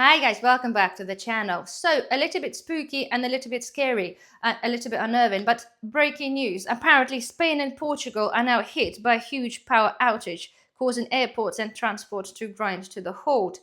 Hi guys, welcome back to the channel. So, a little bit spooky and a little bit scary, a little bit unnerving, but breaking news. Apparently, Spain and Portugal are now hit by a huge power outage, causing airports and transport to grind to the halt.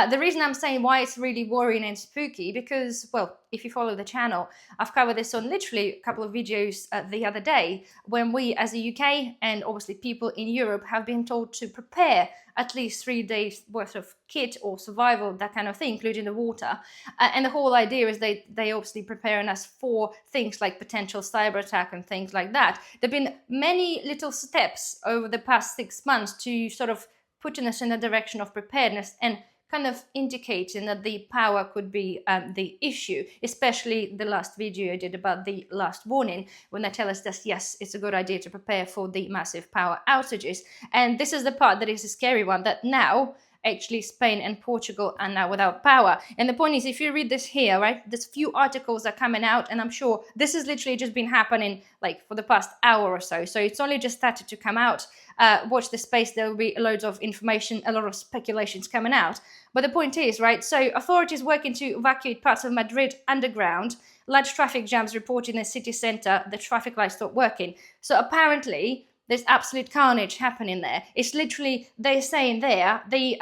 The reason I'm saying why it's really worrying and spooky, because, well, if you follow the channel, I've covered this on literally a couple of videos the other day, when we as the UK and obviously people in Europe have been told to prepare at least 3 days worth of kit or survival, that kind of thing, including the water. And the whole idea is they obviously preparing us for things like potential cyber attack and things like that. There have been many little steps over the past 6 months to sort of putting us in the direction of preparedness and kind of indicating that the power could be the issue, especially the last video I did about the last warning, when they tell us that yes, it's a good idea to prepare for the massive power outages. And this is the part that is a scary one, that now actually Spain and Portugal are now without power. And the point is, if you read this here, right, there's few articles are coming out, and I'm sure this has literally just been happening like for the past hour or so. So it's only just started to come out. Watch the space, there will be loads of information, a lot of speculations coming out. But the point is, right, so authorities working to evacuate parts of Madrid underground, large traffic jams reported in the city centre, the traffic lights stopped working. So apparently there's absolute carnage happening there. It's literally, they're saying there, the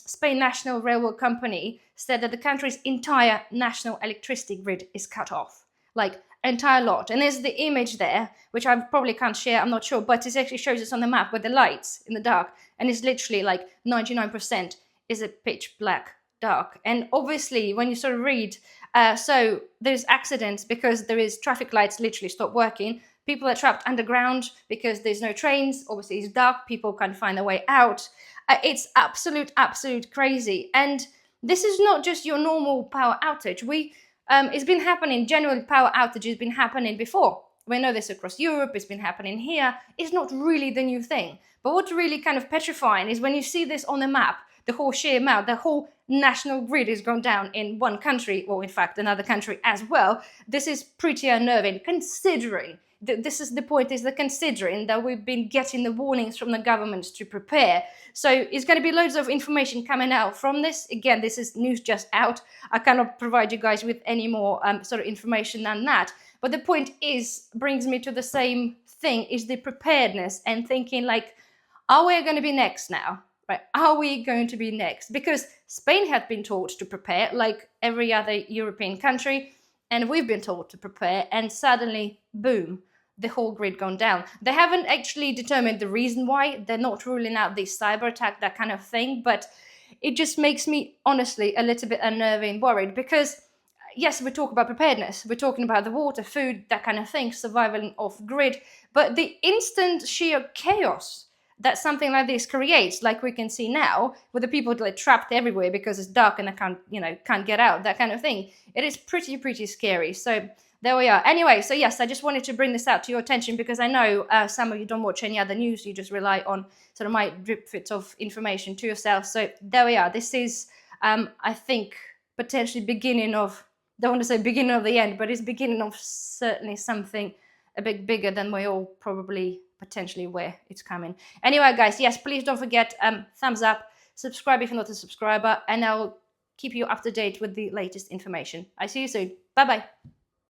Spain National Railway Company said that the country's entire national electricity grid is cut off. Like, entire lot. And there's the image there, which I probably can't share, I'm not sure, but it actually shows us on the map with the lights in the dark. And it's literally like 99% is a pitch black dark. And obviously, when you sort of read, so there's accidents because there is traffic lights literally stop working. People are trapped underground because there's no trains. Obviously, it's dark. People can't find their way out. It's absolute crazy. And this is not just your normal power outage. It's been happening. General power outage has been happening before. We know this across Europe. It's been happening here. It's not really the new thing. But what's really kind of petrifying is when you see this on the map, the whole sheer amount, the whole national grid is gone down in one country, or in fact another country as well. This is pretty unnerving, considering this is the point, is that considering that we've been getting the warnings from the governments to prepare. So it's going to be loads of information coming out from this. Again, this is news just out. I cannot provide you guys with any more sort of information than that. But the point is, brings me to the same thing, is the preparedness and thinking like, are we going to be next now? Right? Are we going to be next? Because Spain had been taught to prepare like every other European country, and we've been told to prepare, and suddenly, boom, the whole grid gone down. They haven't actually determined the reason why. They're not ruling out the cyber attack, that kind of thing, but it just makes me honestly a little bit unnerving and worried, because yes, we talk about preparedness, we're talking about the water, food, that kind of thing, survival off grid, but the instant sheer chaos that something like this creates, like we can see now, with the people like trapped everywhere because it's dark and they can't get out, that kind of thing. It is pretty scary. So there we are. Anyway, so yes, I just wanted to bring this out to your attention, because I know some of you don't watch any other news. You just rely on sort of my drip fits of information to yourself. So there we are. This is, I think, potentially beginning of, don't want to say beginning of the end, but it's beginning of certainly something a bit bigger than we all probably potentially where it's coming. Anyway, guys, yes, please don't forget, thumbs up, subscribe if you're not a subscriber, and I'll keep you up to date with the latest information. I see you soon. Bye-bye.